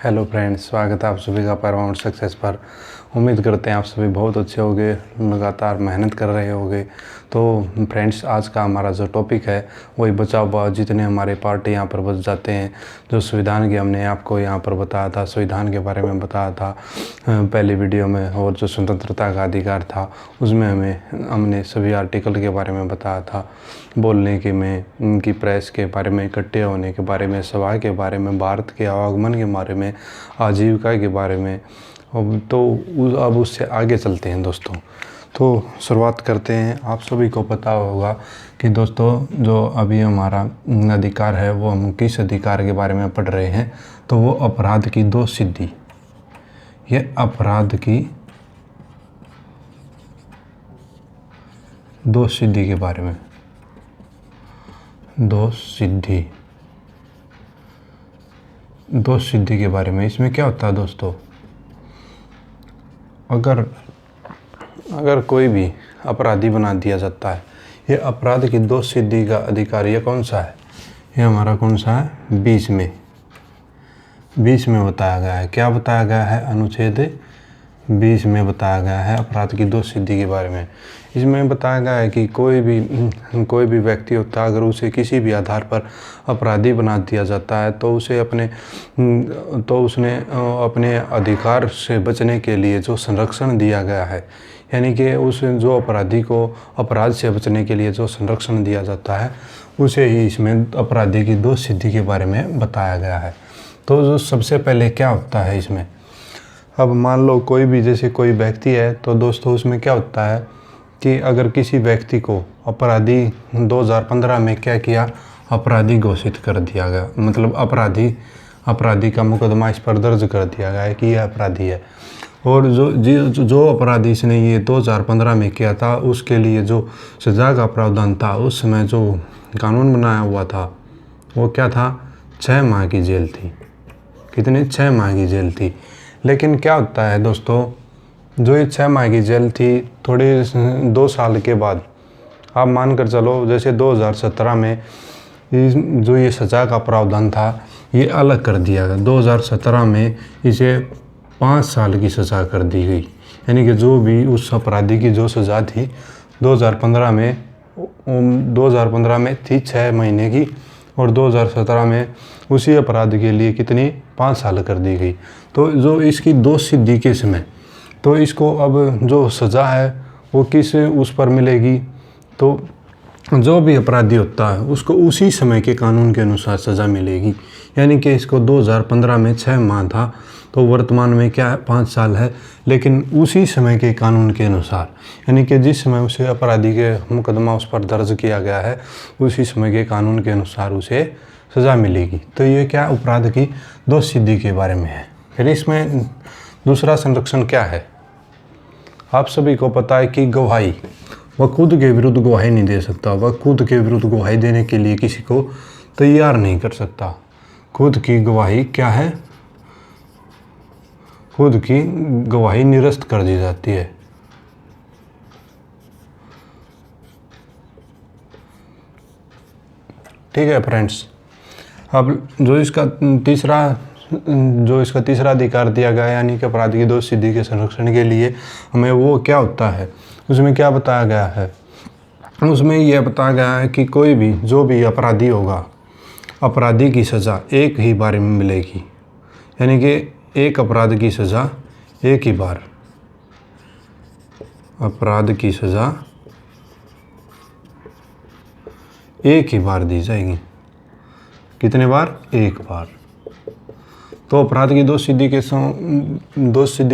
Hello friends, स्वागत है आप सभी का पैरामाउंट सक्सेस पर। उम्मीद करते हैं आप सभी बहुत अच्छे होंगे, लगातार मेहनत कर रहे होंगे। तो फ्रेंड्स, आज का हमारा जो टॉपिक है वही बचाव जितने हमारे पार्ट यहाँ पर बच जाते हैं। जो संविधान की हमने आपको यहाँ पर बताया था, संविधान के बारे में बताया था पहली वीडियो में, और जो स्वतंत्रता का अधिकार था उसमें हमने सभी आर्टिकल के बारे में बताया था। बोलने के में, उनकी प्रेस के बारे में, इकट्ठे होने के बारे में, सभा के बारे में, भारत के आवागमन के बारे में, आजीविका के बारे में। अब उससे आगे चलते हैं दोस्तों। तो शुरुआत करते हैं। आप सभी को पता होगा कि दोस्तों जो अभी हमारा अधिकार है वो हम किस अधिकार के बारे में पढ़ रहे हैं, तो वो अपराध की दोष सिद्धि। ये अपराध की दोष सिद्धि के बारे में, दोष सिद्धि के बारे में। इसमें क्या होता है दोस्तों, अगर कोई भी अपराधी बना दिया जाता है, ये अपराध की दोष सिद्धि का अधिकार ये कौन सा है? ये हमारा कौन सा है? 20 में बताया गया है। क्या बताया गया है? अनुच्छेद 20 में बताया गया है अपराध की दोष सिद्धि के बारे में। इसमें बताया गया है कि कोई भी व्यक्ति होता है, अगर उसे किसी भी आधार पर अपराधी बना दिया जाता है तो उसने अपने अधिकार से बचने के लिए जो संरक्षण दिया गया है, यानी कि उस जो अपराधी को अपराध से बचने के लिए जो संरक्षण दिया जाता है, उसे ही इसमें अपराधी की दोष सिद्धि के बारे में बताया गया है। तो जो सबसे पहले क्या होता है इसमें, अब मान लो कोई भी जैसे कोई व्यक्ति है, तो दोस्तों उसमें क्या होता है कि अगर किसी व्यक्ति को अपराधी 2015 में क्या किया, अपराधी घोषित कर दिया गया, मतलब अपराधी का मुकदमा इस पर दर्ज कर दिया गया है कि यह अपराधी है। और जो अपराधी इसने ये 2015 में किया था, उसके लिए जो सज़ा का प्रावधान था, उस समय जो कानून बनाया हुआ था वो क्या था? 6 माह की जेल थी। कितनी? 6 माह की जेल थी। लेकिन क्या होता है दोस्तों, जो ये 6 माह की जेल थी, थोड़े 2 साल के बाद आप मान कर चलो, जैसे 2017 में जो ये सज़ा का प्रावधान था ये अलग कर दिया गया। 2017 में इसे 5 साल की सज़ा कर दी गई, यानी कि जो भी उस अपराधी की जो सज़ा थी 2015 में थी 6 महीने की, और 2017 में उसी अपराध के लिए कितनी? 5 साल कर दी गई। तो जो इसकी दोष सिद्धि के समय, तो इसको अब जो सज़ा है वो किस उस पर मिलेगी? तो जो भी अपराधी होता है उसको उसी समय के कानून के अनुसार सज़ा मिलेगी। यानी कि इसको 2015 में 6 माह था, तो वर्तमान में क्या है? 5 साल है, लेकिन उसी समय के कानून के अनुसार, यानी कि जिस समय उसे अपराधी के मुकदमा उस पर दर्ज किया गया है, उसी समय के कानून के अनुसार उसे सज़ा मिलेगी। तो ये क्या? अपराध की दोष सिद्धि के बारे में है। फिर इसमें दूसरा संरक्षण क्या है? आप सभी को पता है कि गवाही, वह खुद के विरुद्ध गवाही नहीं दे सकता। वह खुद के विरुद्ध गवाही देने के लिए किसी को तैयार नहीं कर सकता। खुद की गवाही क्या है? खुद की गवाही निरस्त कर दी जाती है। ठीक है फ्रेंड्स। अब जो इसका तीसरा अधिकार दिया गया है, यानी कि अपराध की दोष सिद्धि के संरक्षण के लिए हमें, वो क्या होता है? उसमें क्या बताया गया है? उसमें यह बताया गया है कि जो भी अपराधी होगा, अपराधी की सज़ा एक ही बार में मिलेगी, यानी कि एक अपराध की सज़ा एक ही बार, अपराध की सज़ा एक ही बार दी जाएगी। कितने बार? एक बार। तो अपराध की दोष सिद्धि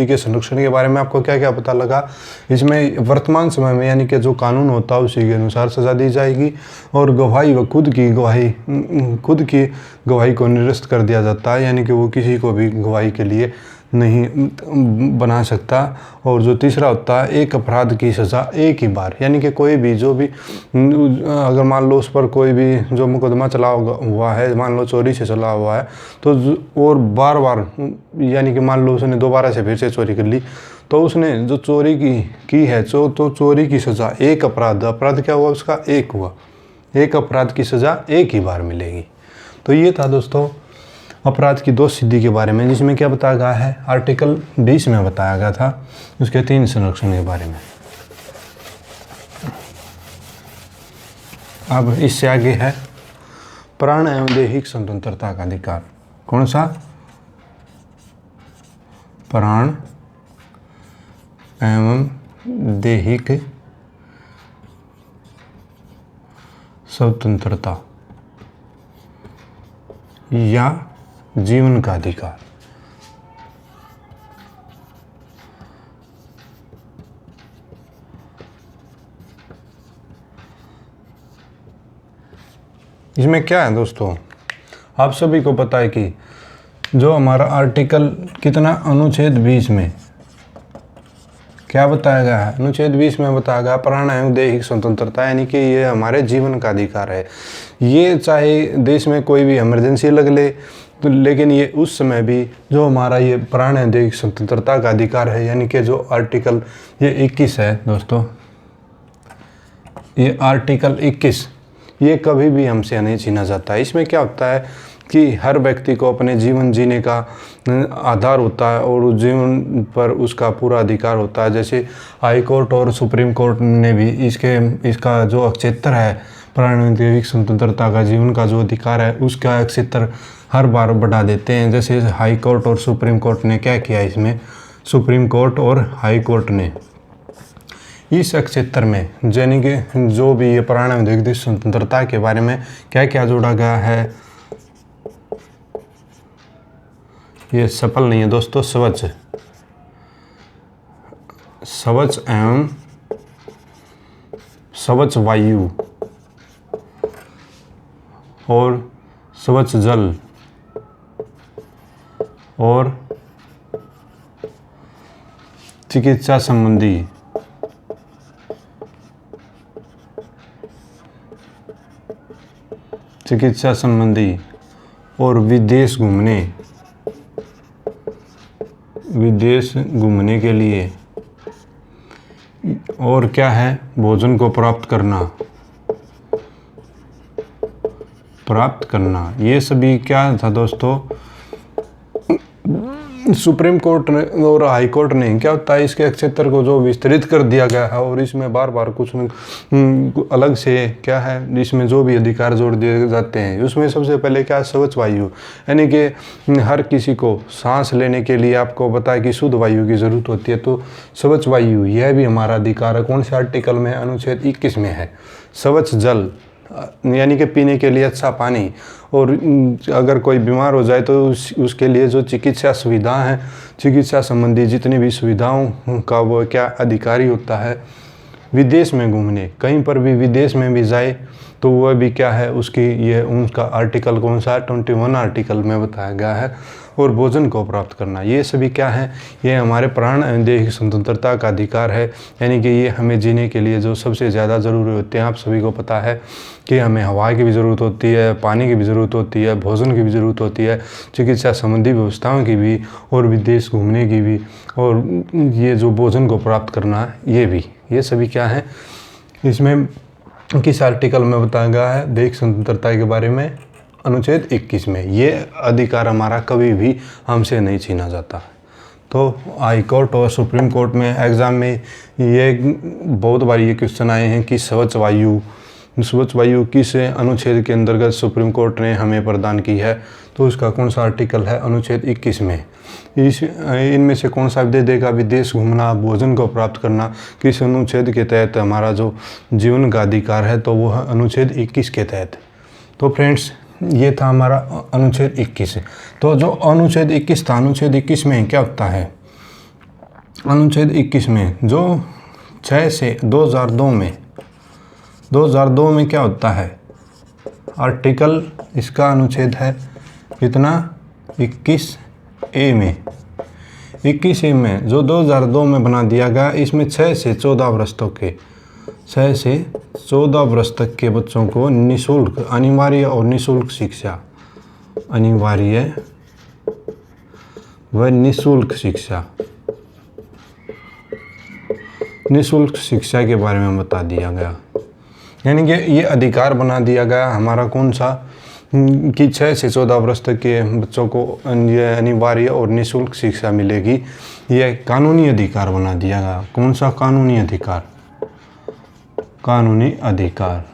के संरक्षण के बारे में आपको क्या क्या पता लगा? इसमें वर्तमान समय में, यानी कि जो कानून होता है उसी के अनुसार सज़ा दी जाएगी, और गवाही व खुद की गवाही को निरस्त कर दिया जाता है, यानी कि वो किसी को भी गवाही के लिए नहीं बना सकता। और जो तीसरा होता है, एक अपराध की सज़ा एक ही बार, यानी कि कोई भी जो भी, अगर मान लो उस पर कोई भी जो मुकदमा चला हुआ है, मान लो चोरी से चला हुआ है, तो और बार, यानी कि मान लो उसने दोबारा से फिर से चोरी कर ली, तो उसने जो चोरी की है, तो चोरी की सज़ा एक अपराध क्या हुआ? उसका एक हुआ। एक अपराध की सज़ा एक ही बार मिलेगी। तो ये था दोस्तों अपराध की दोष सिद्धि के बारे में, जिसमें क्या बताया गया है, आर्टिकल 20 में बताया गया था उसके 3 संरक्षण के बारे में। अब इससे आगे है प्राण एवं दैहिक स्वतंत्रता का अधिकार। कौन सा? प्राण एवं दैहिक स्वतंत्रता या जीवन का अधिकार। इसमें क्या है दोस्तों, आप सभी को पता है कि जो हमारा आर्टिकल कितना, अनुच्छेद 20 में क्या बताया गया है? अनुच्छेद 20 में बताया गया प्राण एवं दैहिक स्वतंत्रता, यानी कि ये हमारे जीवन का अधिकार है। ये चाहे देश में कोई भी इमरजेंसी लग ले तो, लेकिन ये उस समय भी जो हमारा ये प्राण एवं दैहिक स्वतंत्रता का अधिकार है, यानी कि जो आर्टिकल ये 21 है दोस्तों, ये आर्टिकल 21 ये कभी भी हमसे नहीं छीना जाता है। इसमें क्या होता है कि हर व्यक्ति को अपने जीवन जीने का आधार होता है और उस जीवन पर उसका पूरा अधिकार होता है। जैसे हाई कोर्ट और सुप्रीम कोर्ट ने भी इसका जो क्षेत्र है प्राण एवं दैहिक स्वतंत्रता का, जीवन का जो अधिकार है, उसका क्षेत्र हर बार बढ़ा देते हैं। जैसे हाई कोर्ट और सुप्रीम कोर्ट ने क्या किया, इसमें सुप्रीम कोर्ट और हाई कोर्ट ने इस क्षेत्र में यानी कि जो भी ये प्राण एवं दैहिक स्वतंत्रता के बारे में क्या क्या जोड़ा गया है, ये सफल नहीं है दोस्तों, स्वच्छ वायु और स्वच्छ जल और चिकित्सा संबंधी और विदेश घूमने के लिए और क्या है, भोजन को प्राप्त करना, ये सभी क्या था दोस्तों, सुप्रीम कोर्ट ने और हाई कोर्ट ने क्या होता है, इसके क्षेत्र को जो विस्तृत कर दिया गया है और इसमें बार बार कुछ अलग से क्या है, इसमें जो भी अधिकार जोड़ दिए जाते हैं। उसमें सबसे पहले क्या है, स्वच्छ वायु, यानी कि हर किसी को सांस लेने के लिए आपको पता है कि शुद्ध वायु की जरूरत होती है, तो स्वच्छ वायु यह भी हमारा अधिकार है। कौन से आर्टिकल में? अनुच्छेद 21 में है। स्वच्छ जल यानी कि पीने के लिए अच्छा पानी, और अगर कोई बीमार हो जाए तो उसके लिए जो चिकित्सा सुविधाएं हैं, चिकित्सा संबंधी जितनी भी सुविधाओं का वो क्या अधिकारी होता है। विदेश में घूमने, कहीं पर भी विदेश में भी जाए तो वह भी क्या है, उसकी ये उनका आर्टिकल कौन सा, 21 आर्टिकल में बताया गया है। और भोजन को प्राप्त करना, ये सभी क्या है, ये हमारे प्राण एवं दैहिक स्वतंत्रता का अधिकार है। यानी कि ये हमें जीने के लिए जो सबसे ज़्यादा ज़रूरी होते हैं। आप सभी को पता है कि हमें हवा की भी ज़रूरत होती है, पानी की भी ज़रूरत होती है, भोजन की भी ज़रूरत होती है, चिकित्सा संबंधी व्यवस्थाओं की भी, और विदेश घूमने की भी, और ये जो भोजन को प्राप्त करना ये भी, ये सभी क्या है, इसमें किस आर्टिकल में बताया गया है, दैहिक स्वतंत्रता के बारे में, अनुच्छेद 21 में। ये अधिकार हमारा कभी भी हमसे नहीं छीना जाता। तो हाई कोर्ट और सुप्रीम कोर्ट में एग्ज़ाम में ये बहुत बार ये क्वेश्चन आए हैं कि स्वच्छ वायु किस अनुच्छेद के अंतर्गत सुप्रीम कोर्ट ने हमें प्रदान की है, तो उसका कौन सा आर्टिकल है, अनुच्छेद 21 में। इनमें से कौन सा दे देगा, विदेश घूमना, भोजन को प्राप्त करना, किस अनुच्छेद के तहत हमारा जो जीवन का अधिकार है, तो वो है अनुच्छेद 21 के तहत। तो फ्रेंड्स, ये था हमारा अनुच्छेद 21। तो जो अनुच्छेद 21 था, अनुच्छेद 21 में क्या होता है, अनुच्छेद 21 में जो 6 से 2002 में क्या होता है, आर्टिकल इसका अनुच्छेद है कितना, 21A में, 21A में जो 2002 में बना दिया गया। इसमें 6 से 14 वर्ष तक के बच्चों को निःशुल्क, अनिवार्य और निःशुल्क शिक्षा, अनिवार्य व निःशुल्क शिक्षा के बारे में बता दिया गया। यानी कि ये अधिकार बना दिया गया हमारा, कौन सा, कि 6 से 14 वर्ष तक के बच्चों को ये अनिवार्य और निःशुल्क शिक्षा मिलेगी, यह कानूनी अधिकार बना दिया गया। कौन सा कानूनी अधिकार? कानूनी अधिकार।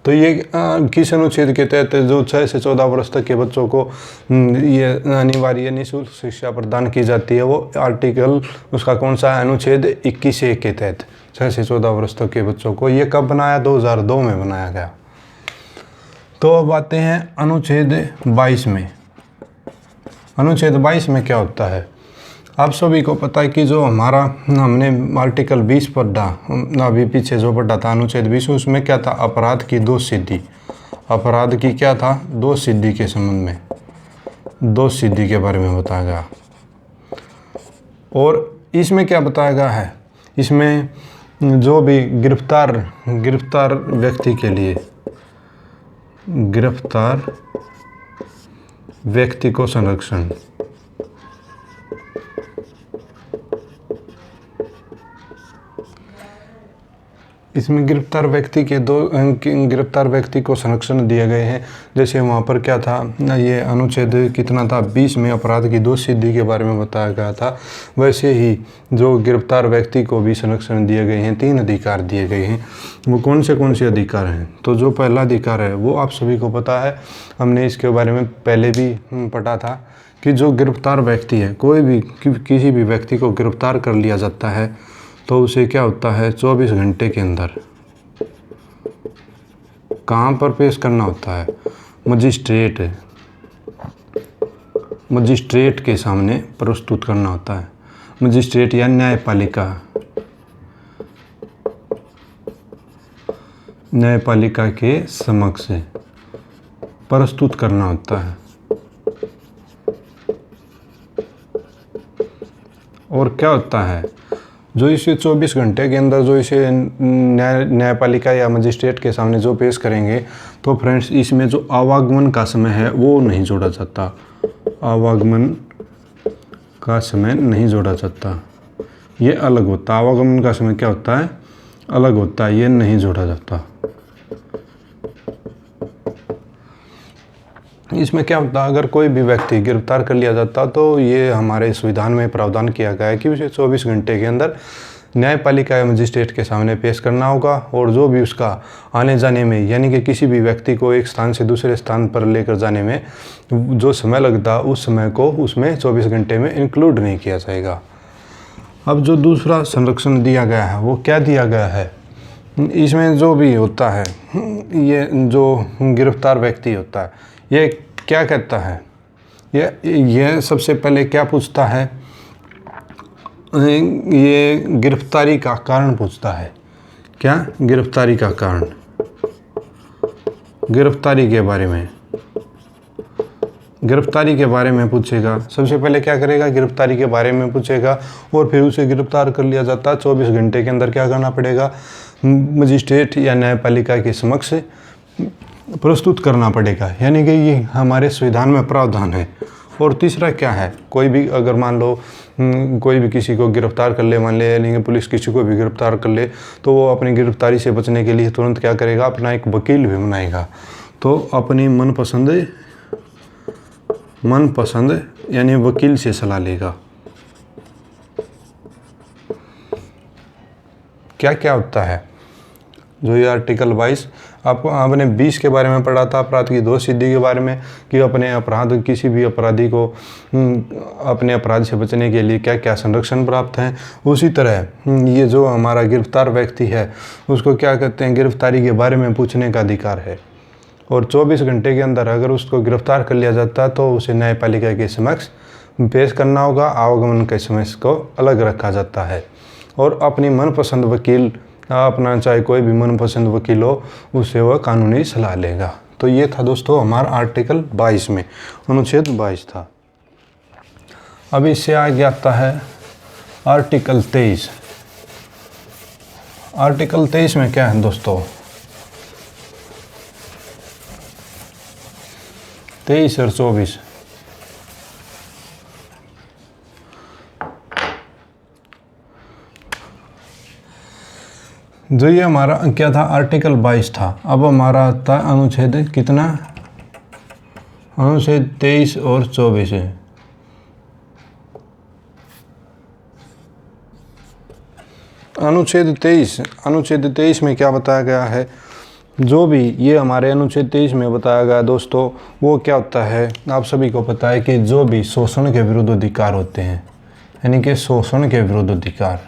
तो ये किस अनुच्छेद के तहत जो 6 से 14 वर्ष तक के बच्चों को ये अनिवार्य निःशुल्क शिक्षा प्रदान की जाती है, वो आर्टिकल उसका कौन सा है? अनुच्छेद 21A के तहत 6 से 14 वर्ष तक के बच्चों को। ये कब बनाया? 2002 में बनाया गया। तो अब आते हैं अनुच्छेद 22 में। अनुच्छेद 22 में क्या होता है? आप सभी को पता है कि जो हमारा हमने आर्टिकल 20 पढ़ा, अभी पीछे जो पढ़ा था अनुच्छेद 20, उसमें क्या था? अपराध की दोष सिद्धि। अपराध की क्या था? दोष सिद्धि के संबंध में दोष सिद्धि के बारे में बताया गया। और इसमें क्या बताया गया है? इसमें जो भी गिरफ्तार व्यक्ति के लिए, गिरफ्तार व्यक्ति को संरक्षण, इसमें गिरफ्तार व्यक्ति को संरक्षण दिए गए हैं। जैसे वहाँ पर क्या था, ये अनुच्छेद कितना था? 20 में अपराध की दोष सिद्धि के बारे में बताया गया था। वैसे ही जो गिरफ्तार व्यक्ति को भी संरक्षण दिए गए हैं, 3 अधिकार दिए गए हैं। वो कौन से अधिकार हैं? तो जो पहला अधिकार है वो आप सभी को पता है, हमने इसके बारे में पहले भी पढ़ा था कि जो गिरफ्तार व्यक्ति है, कोई भी किसी भी व्यक्ति को गिरफ्तार कर लिया जाता है तो उसे क्या होता है? 24 घंटे के अंदर कहाँ पर पेश करना होता है? मजिस्ट्रेट के सामने प्रस्तुत करना होता है। मजिस्ट्रेट या न्यायपालिका के समक्ष प्रस्तुत करना होता है। और क्या होता है? जो इसे 24 घंटे के अंदर जो इसे न्यायपालिका या मजिस्ट्रेट के सामने जो पेश करेंगे, तो फ्रेंड्स इसमें जो आवागमन का समय है वो नहीं जोड़ा जाता। आवागमन का समय नहीं जोड़ा जाता, ये अलग होता है। आवागमन का समय क्या होता है? अलग होता है, ये नहीं जोड़ा जाता। इसमें क्या होता है? अगर कोई भी व्यक्ति गिरफ्तार कर लिया जाता तो ये हमारे संविधान में प्रावधान किया गया है कि उसे 24 घंटे के अंदर न्यायपालिका या मजिस्ट्रेट के सामने पेश करना होगा। और जो भी उसका आने जाने में, यानी कि किसी भी व्यक्ति को एक स्थान से दूसरे स्थान पर लेकर जाने में जो समय लगता है, उस समय को उसमें 24 घंटे में इंक्लूड नहीं किया जाएगा। अब जो दूसरा संरक्षण दिया गया है वो क्या दिया गया है? इसमें जो भी होता है, ये जो गिरफ्तार व्यक्ति होता है, ये क्या कहता है? ये सबसे पहले क्या पूछता है? ये गिरफ्तारी का कारण पूछता है। क्या? गिरफ्तारी का कारण, गिरफ्तारी के बारे में पूछेगा। सबसे पहले क्या करेगा? गिरफ्तारी के बारे में पूछेगा। और फिर उसे गिरफ्तार कर लिया जाता है, 24 घंटे के अंदर क्या करना पड़ेगा? मजिस्ट्रेट या न्यायपालिका के समक्ष प्रस्तुत करना पड़ेगा। यानी कि ये हमारे संविधान में प्रावधान है। और तीसरा क्या है? कोई भी अगर मान लो कोई भी किसी को गिरफ्तार कर ले, मान ले, यानी कि पुलिस किसी को भी गिरफ्तार कर ले, तो वो अपनी गिरफ्तारी से बचने के लिए तुरंत क्या करेगा? अपना एक वकील भी बनाएगा। तो अपनी मनपसंद यानी वकील से सलाह लेगा। क्या क्या होता है? जो ये आर्टिकल 22, आपने 20 के बारे में पढ़ा था, अपराध की दोष सिद्धि के बारे में, कि किसी भी अपराधी को अपने अपराध से बचने के लिए क्या क्या संरक्षण प्राप्त हैं। उसी तरह ये जो हमारा गिरफ्तार व्यक्ति है उसको क्या कहते हैं? गिरफ्तारी के बारे में पूछने का अधिकार है। और 24 घंटे के अंदर अगर उसको गिरफ्तार कर लिया जाता है तो उसे न्यायपालिका के समक्ष पेश करना होगा। आवागमन के समय को अलग रखा जाता है। और अपनी मनपसंद वकील अपना, चाहे कोई भी मनपसंद वकील हो, उससे वह कानूनी सलाह लेगा। तो ये था दोस्तों हमारा आर्टिकल 22 में, अनुच्छेद 22 था। अब इससे आगे आता है आर्टिकल 23। आर्टिकल 23 में क्या है दोस्तों? 23 और 24। जो ये हमारा क्या था, आर्टिकल 22 था। अब हमारा आता है अनुच्छेद कितना, अनुच्छेद 23 और 24 है। अनुच्छेद 23 में क्या बताया गया है, जो भी ये हमारे अनुच्छेद 23 में बताया गया दोस्तों, वो क्या होता है, आप सभी को पता है कि जो भी शोषण के विरुद्ध अधिकार होते हैं, यानी कि शोषण के विरुद्ध अधिकार,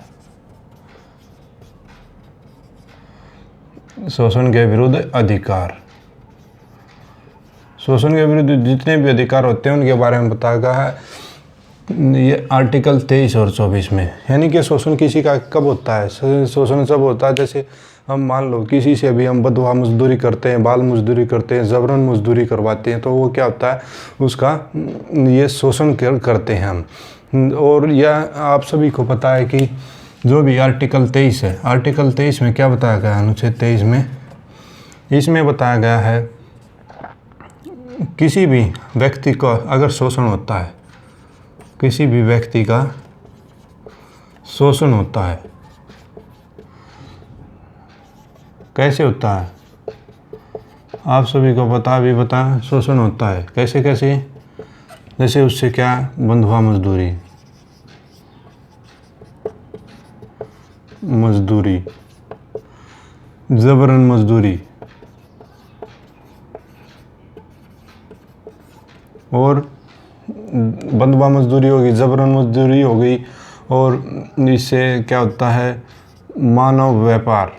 शोषण के विरुद्ध अधिकार, शोषण के विरुद्ध जितने भी अधिकार होते हैं उनके बारे में बताया गया है ये आर्टिकल 23 और 24 में। यानी कि शोषण किसी का कब होता है, शोषण सब होता है जैसे हम मान लो किसी से भी हम बदवा मजदूरी करते हैं, बाल मजदूरी करते हैं, जबरन मजदूरी करवाते हैं, तो वो क्या होता है, उसका ये शोषण करते हैं हम। और यह आप सभी को पता है कि जो भी आर्टिकल 23 है, आर्टिकल 23 में क्या बताया गया है, अनुच्छेद 23 में इसमें बताया गया है किसी भी व्यक्ति को अगर शोषण होता है, किसी भी व्यक्ति का शोषण होता है, कैसे होता है, आप सभी को पता शोषण होता है कैसे कैसे, जैसे उससे क्या, बंधुआ मजदूरी, जबरन मजदूरी और बंधुआ मजदूरी होगी, जबरन मजदूरी हो गई, और इससे क्या होता है, मानव व्यापार,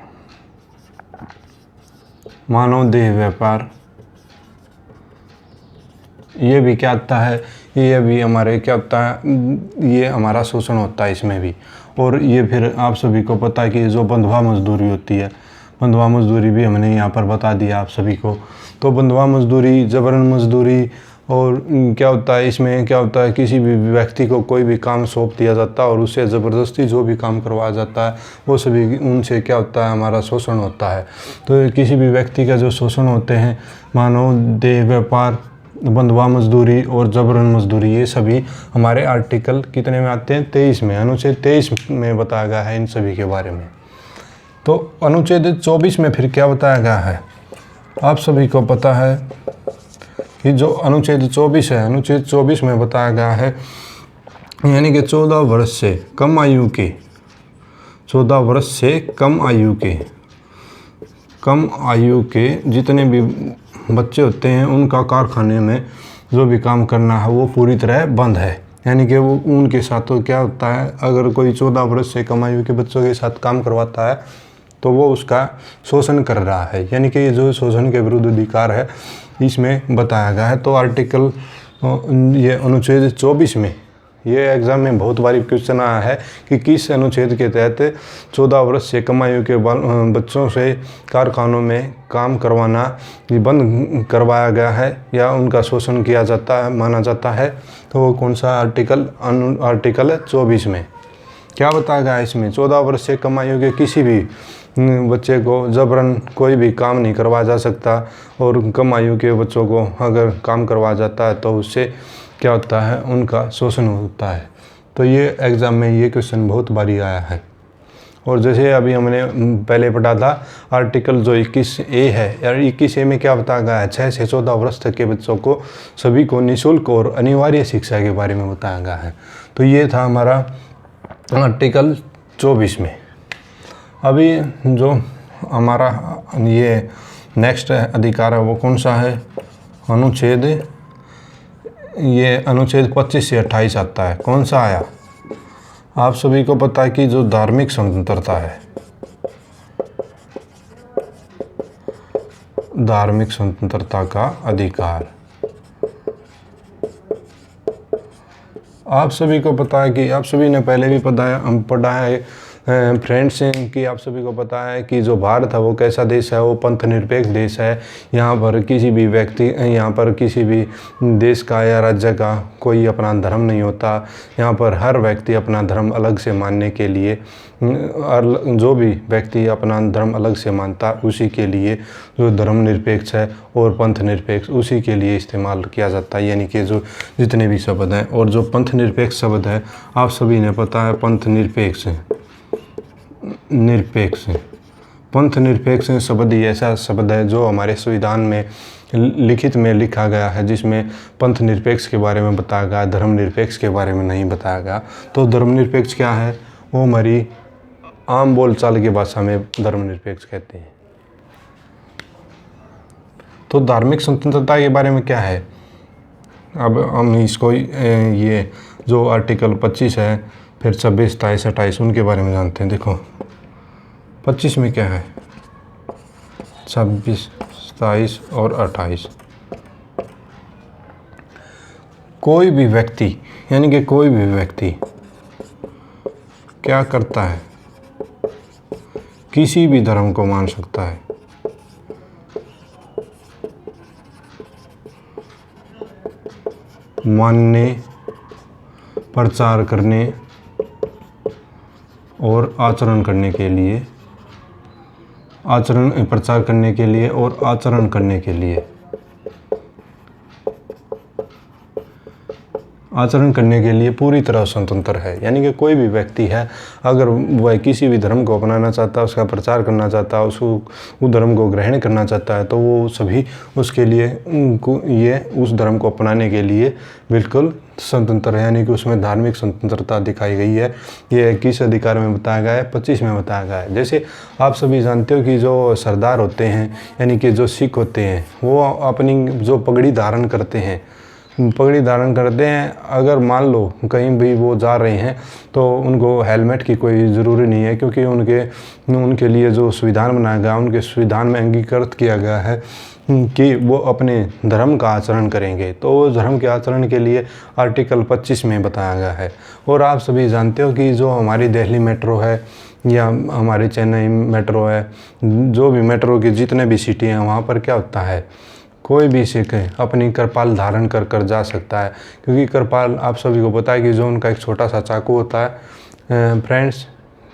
मानव देह व्यापार, ये भी क्या होता है, ये भी हमारे क्या होता है, ये हमारा शोषण होता है इसमें भी। और ये फिर आप सभी को पता है कि जो बंधुआ मजदूरी होती है, बंधुआ मजदूरी भी हमने यहाँ पर बता दिया आप सभी को। तो बंधुआ मजदूरी, जबरन मजदूरी, और क्या होता है इसमें, क्या होता है किसी भी व्यक्ति को कोई भी काम सौंप दिया जाता है और उससे ज़बरदस्ती जो भी काम करवाया जाता है वो सभी, उनसे क्या होता है, हमारा शोषण होता है। तो किसी भी व्यक्ति का जो शोषण होते हैं, मानव देह व्यापार, बंधुआ मजदूरी और जबरन मजदूरी, ये सभी हमारे आर्टिकल कितने में आते हैं, 23 में, अनुच्छेद 23 में बताया गया है इन सभी के बारे में। तो अनुच्छेद 24 में फिर क्या बताया गया है, आप सभी को पता है कि जो अनुच्छेद 24 है, अनुच्छेद 24 में बताया गया है यानी कि 14 वर्ष से कम आयु के, 14 वर्ष से कम आयु के जितने भी बच्चे होते हैं उनका कारखाने में जो भी काम करना है वो पूरी तरह बंद है। यानी कि वो उनके साथ तो क्या होता है, अगर कोई 14 वर्ष से कम आयु के बच्चों के साथ काम करवाता है तो वो उसका शोषण कर रहा है। यानी कि ये जो शोषण के विरुद्ध अधिकार है इसमें बताया गया है। तो आर्टिकल ये अनुच्छेद 24 में, ये एग्ज़ाम में बहुत बारी क्वेश्चन आया है कि किस अनुच्छेद के तहत 14 वर्ष से कम आयु के बच्चों से कारखानों में काम करवाना बंद करवाया गया है या उनका शोषण किया जाता है, माना जाता है। तो वो कौन सा आर्टिकल 24 में क्या बताया गया है, इसमें 14 वर्ष से कम आयु के किसी भी बच्चे को जबरन कोई भी काम नहीं करवाया जा सकता, और कम आयु के बच्चों को अगर काम करवाया जाता है तो उससे क्या होता है, उनका शोषण होता है। तो ये एग्ज़ाम में ये क्वेश्चन बहुत बारी आया है। और जैसे अभी हमने पहले पढ़ा था आर्टिकल जो 21A है, यार 21A में क्या बताया गया है, 6 से 14 वर्ष तक के बच्चों को सभी को निःशुल्क और अनिवार्य शिक्षा के बारे में बताया गया है। तो ये था हमारा आर्टिकल 24 में। अभी जो हमारा ये नेक्स्ट अधिकार है वो कौन सा है, अनुच्छेद 25 से 28 आता है। कौन सा आया, आप सभी को पता है कि जो धार्मिक स्वतंत्रता है, धार्मिक स्वतंत्रता का अधिकार, आप सभी को पता है कि आप सभी ने पहले भी पढ़ा है फ्रेंड्स कि आप सभी को पता है कि जो भारत है वो कैसा देश है, वो पंथ निरपेक्ष देश है। यहाँ पर किसी भी व्यक्ति, यहाँ पर किसी भी देश का या राज्य का कोई अपना धर्म नहीं होता। यहाँ पर हर व्यक्ति अपना धर्म अलग से मानने के लिए, जो भी व्यक्ति अपना धर्म अलग से मानता उसी के लिए जो धर्म निरपेक्ष है और पंथ निरपेक्ष उसी के लिए इस्तेमाल किया जाता है। यानी कि जो जितने भी शब्द हैं, और जो पंथ निरपेक्ष शब्द है आप सभी ने पता है, पंथ निरपेक्ष पंथ निरपेक्ष शब्द ही ऐसा शब्द है जो हमारे संविधान में लिखित में लिखा गया है, जिसमें पंथ निरपेक्ष के बारे में बताया गया, धर्मनिरपेक्ष के बारे में नहीं बताया गया। तो धर्मनिरपेक्ष क्या है, वो हमारी आम बोलचाल की भाषा में धर्मनिरपेक्ष कहते हैं। तो धार्मिक स्वतंत्रता के बारे में क्या है, अब हम इसको ये जो आर्टिकल 25 है, फिर 26, 27, 28 उनके बारे में जानते हैं। देखो 25 में क्या है, 26, 27 और 28। कोई भी व्यक्ति, यानी कि कोई भी व्यक्ति क्या करता है, किसी भी धर्म को मान सकता है। मानने, प्रचार करने और आचरण करने के लिए, प्रचार करने के लिए और आचरण करने के लिए, आचरण करने के लिए पूरी तरह स्वतंत्र है। यानी कि कोई भी व्यक्ति है, अगर वह किसी भी धर्म को अपनाना चाहता है, उसका प्रचार करना चाहता है, उसको उस धर्म को ग्रहण करना चाहता है, तो वो सभी उसके लिए ये उस धर्म को अपनाने के लिए बिल्कुल स्वतंत्र है। यानी कि उसमें धार्मिक स्वतंत्रता दिखाई गई है। ये किस अधिकार में बताया गया है, 25 में बताया गया है। जैसे आप सभी जानते हो कि जो सरदार होते हैं, यानी कि जो सिख होते हैं, वो अपनी जो पगड़ी धारण करते हैं, अगर मान लो कहीं भी वो जा रहे हैं तो उनको हेलमेट की कोई ज़रूरी नहीं है, क्योंकि उनके लिए जो संविधान बनाया गया, उनके संविधान में अंगीकृत किया गया है कि वो अपने धर्म का आचरण करेंगे। तो उस धर्म के आचरण के लिए आर्टिकल 25 में बताया गया है। और आप सभी जानते हो कि जो हमारी दिल्ली मेट्रो है या हमारी चेन्नई मेट्रो है, जो भी मेट्रो की जितने भी सिटी हैं, वहाँ पर क्या होता है, कोई भी सिख अपनी कृपाल धारण कर कर जा सकता है। क्योंकि कृपाल आप सभी को पता है कि जो उनका एक छोटा सा चाकू होता है फ्रेंड्स,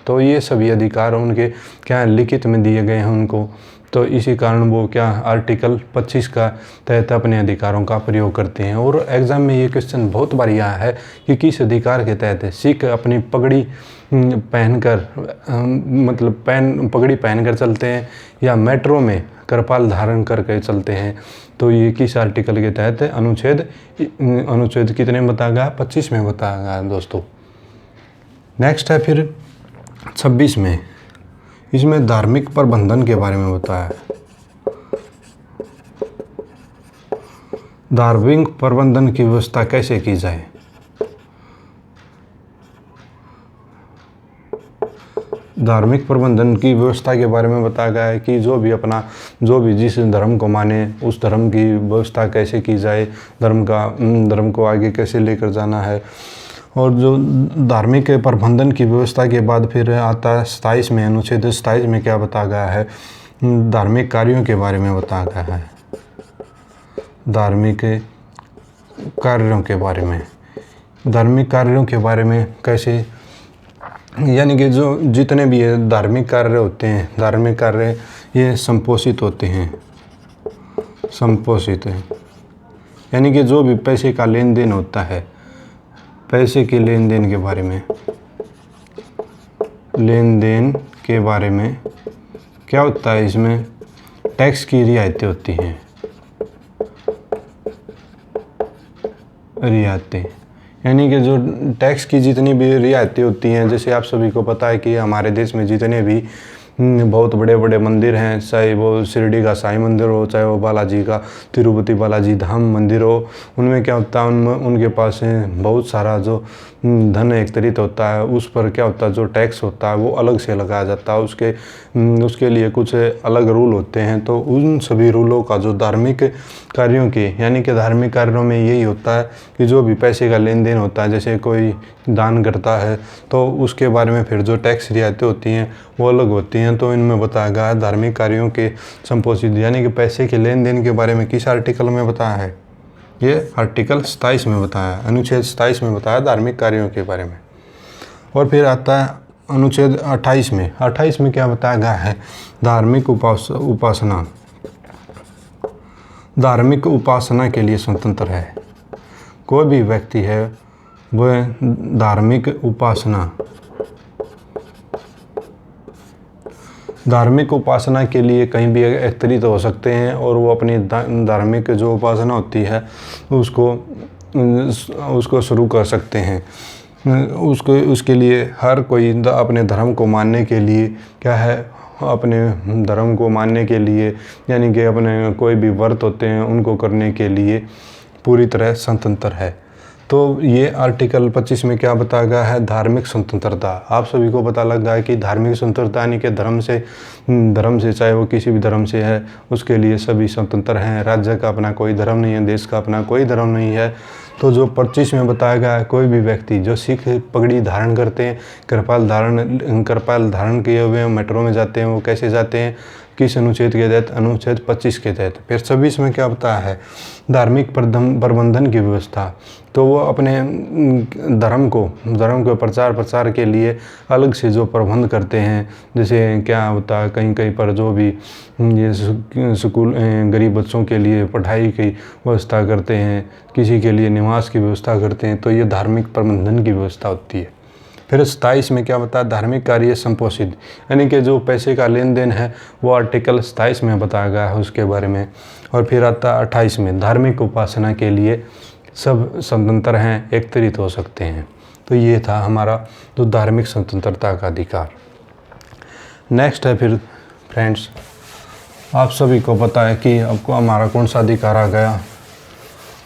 तो ये सभी अधिकार उनके क्या लिखित में दिए गए हैं उनको। तो इसी कारण वो क्या आर्टिकल 25 का तहत अपने अधिकारों का प्रयोग करते हैं। और एग्ज़ाम में ये क्वेश्चन बहुत बार आया है कि किस अधिकार के तहत सिख अपनी पगड़ी पहनकर पगड़ी पहनकर चलते हैं या मेट्रो में कृपाल धारण करके चलते हैं। तो ये किस आर्टिकल के तहत है, अनुच्छेद कितने में बताया गया, 25 में बताया गया दोस्तों। नेक्स्ट है फिर 26 में, इसमें धार्मिक प्रबंधन के बारे में बताया है। धार्मिक प्रबंधन की व्यवस्था कैसे की जाए। धार्मिक प्रबंधन की व्यवस्था के बारे में बताया गया है कि जो भी जिस धर्म को माने उस धर्म की व्यवस्था कैसे की जाए, धर्म को आगे कैसे लेकर जाना है। और जो धार्मिक प्रबंधन की व्यवस्था के बाद फिर आता है 27 में, अनुच्छेद 27 में क्या बताया गया है, धार्मिक कार्यों के बारे में बताया गया है। धार्मिक कार्यों के बारे में, धार्मिक कार्यों के बारे में कैसे, यानी कि जो जितने भी धार्मिक कार्य होते हैं, धार्मिक कार्य ये संपोषित होते हैं, संपोषित है, यानी कि जो भी पैसे का लेन देन होता है, पैसे के लेन देन के बारे में, लेन देन के बारे में क्या होता है, इसमें टैक्स की रियायतें होती हैं, रियायतें, यानी कि जो टैक्स की जितनी भी रियायतें होती हैं। जैसे आप सभी को पता है कि हमारे देश में जितने भी बहुत बड़े बड़े मंदिर हैं, चाहे वो शिरडी का साईं मंदिर हो, चाहे वो बालाजी का तिरुपति बालाजी धाम मंदिर हो, उनमें क्या होता है, उनके पास बहुत सारा जो धन एकत्रित होता है, उस पर क्या होता है, जो टैक्स होता है वो अलग से लगाया जाता है। उसके लिए कुछ अलग रूल होते हैं। तो उन सभी रूलों का जो धार्मिक कार्यों के, यानी कि धार्मिक कार्यों में यही होता है कि जो भी पैसे का लेन देन होता है, जैसे कोई दान करता है तो उसके बारे में फिर जो टैक्स रियायतें होती हैं वो अलग होती हैं। तो इनमें बताया गया है धार्मिक कार्यों के संपोषित, यानी कि पैसे के लेन देन के बारे में किस आर्टिकल में बताया है, ये आर्टिकल 27 में बताया, अनुच्छेद 27 में बताया धार्मिक कार्यों के बारे में। और फिर आता है अनुच्छेद 28 में। 28 में क्या बताया गया है, धार्मिक उपासना, धार्मिक उपासना के लिए स्वतंत्र है। कोई भी व्यक्ति है वह धार्मिक उपासना के लिए कहीं भी एकत्रित हो सकते हैं और वो अपनी धार्मिक जो उपासना होती है उसको शुरू कर सकते हैं। उसके लिए हर कोई अपने धर्म को मानने के लिए क्या है, अपने धर्म को मानने के लिए यानी कि अपने कोई भी व्रत होते हैं उनको करने के लिए पूरी तरह स्वतंत्र है। तो ये आर्टिकल 25 में क्या बताया गया है, धार्मिक स्वतंत्रता। आप सभी को पता लग गया है कि धार्मिक स्वतंत्रता यानी कि धर्म से चाहे वो किसी भी धर्म से है उसके लिए सभी स्वतंत्र हैं। राज्य का अपना कोई धर्म नहीं है, देश का अपना कोई धर्म नहीं है। तो जो 25 में बताया गया है, कोई भी व्यक्ति जो सिख पगड़ी धारण करते हैं, कृपाल धारण किए हुए मेट्रो में जाते हैं, वो कैसे जाते हैं, किस अनुच्छेद के तहत, अनुच्छेद 25 के तहत। फिर 26 में क्या बताया है, धार्मिक प्रबंधन की व्यवस्था। तो वो अपने धर्म के प्रचार के लिए अलग से जो प्रबंध करते हैं, जैसे क्या होता है कहीं पर जो भी ये स्कूल गरीब बच्चों के लिए पढ़ाई की व्यवस्था करते हैं, किसी के लिए निवास की व्यवस्था करते हैं, तो ये धार्मिक प्रबंधन की व्यवस्था होती है। फिर 27 में क्या बताया, धार्मिक कार्य संपोषित यानी कि जो पैसे का लेन देन है वो आर्टिकल 27 में बताया गया है उसके बारे में। और फिर आता 28 में, धार्मिक उपासना के लिए सब स्वतंत्र हैं, एकत्रित हो सकते हैं। तो ये था हमारा जो धार्मिक स्वतंत्रता का अधिकार। नेक्स्ट है फिर फ्रेंड्स, आप सभी को पता है कि आपको हमारा कौन सा अधिकार आ गया,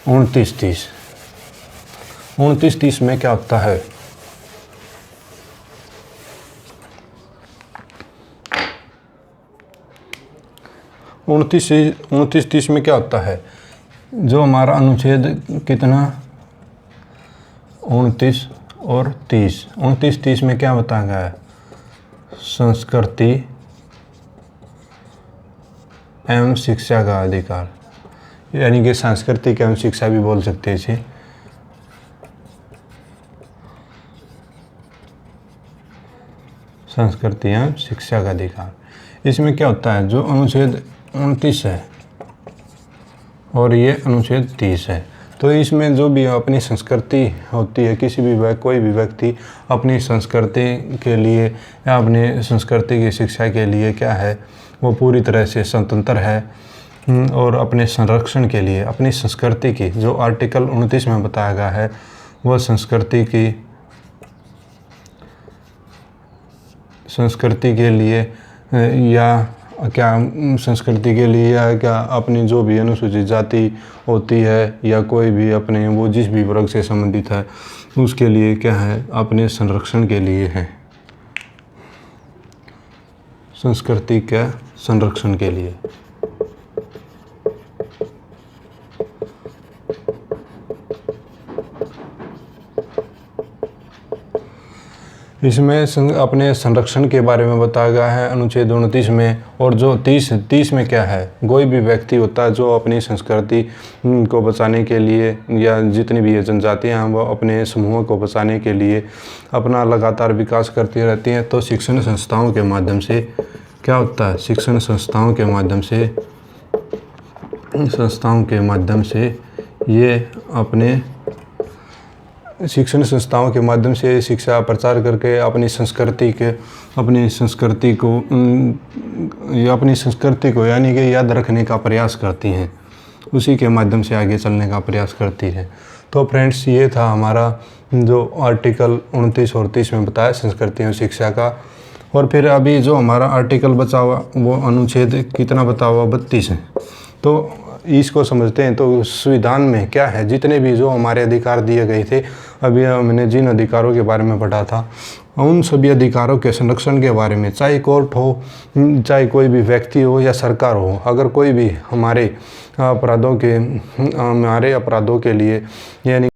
29-30। 29-30 में क्या होता है, उनतीस तीस में क्या होता है, जो हमारा अनुच्छेद कितना 29 और 30, 29-30 में क्या बताया गया है, संस्कृति एवं शिक्षा का अधिकार, यानी कि सांस्कृतिक एवं शिक्षा भी बोल सकते हैं इसे। संस्कृति एवं शिक्षा का अधिकार। इसमें क्या होता है, जो अनुच्छेद 29 है और ये अनुच्छेद 30 है, तो इसमें जो भी अपनी संस्कृति होती है, कोई भी व्यक्ति अपनी संस्कृति के लिए या अपनी संस्कृति की शिक्षा के लिए क्या है, वो पूरी तरह से स्वतंत्र है। और अपने संरक्षण के लिए अपनी संस्कृति की, जो आर्टिकल 29 में बताया गया है, वह संस्कृति के लिए या क्या अपनी जो भी अनुसूचित जाति होती है या कोई भी अपने वो जिस भी वर्ग से संबंधित है उसके लिए क्या है, अपने संरक्षण के लिए है, संस्कृति के संरक्षण के लिए। इसमें अपने संरक्षण के बारे में बताया गया है अनुच्छेद 29 में। और जो 30 में क्या है, कोई भी व्यक्ति होता है जो अपनी संस्कृति को बचाने के लिए या जितनी भी जनजातियाँ हैं वो अपने समूहों को बचाने के लिए अपना लगातार विकास करती रहती हैं। तो शिक्षण संस्थाओं के माध्यम से क्या होता है, शिक्षण संस्थाओं के माध्यम से ये अपने शिक्षण संस्थाओं के माध्यम से शिक्षा प्रचार करके अपनी संस्कृति को यानी कि याद रखने का प्रयास करती हैं, उसी के माध्यम से आगे चलने का प्रयास करती हैं। तो फ्रेंड्स, ये था हमारा जो आर्टिकल 29 और 30 में बताया संस्कृति और शिक्षा का। और फिर अभी जो हमारा आर्टिकल बचा हुआ वो अनुच्छेद कितना बता हुआ, 32 है। तो इसको समझते हैं। तो संविधान में क्या है, जितने भी जो हमारे अधिकार दिए गए थे, अभी मैंने जिन अधिकारों के बारे में पढ़ा था, उन सभी अधिकारों के संरक्षण के बारे में, चाहे कोर्ट हो, चाहे कोई भी व्यक्ति हो या सरकार हो, अगर कोई भी हमारे अपराधों के लिए यानी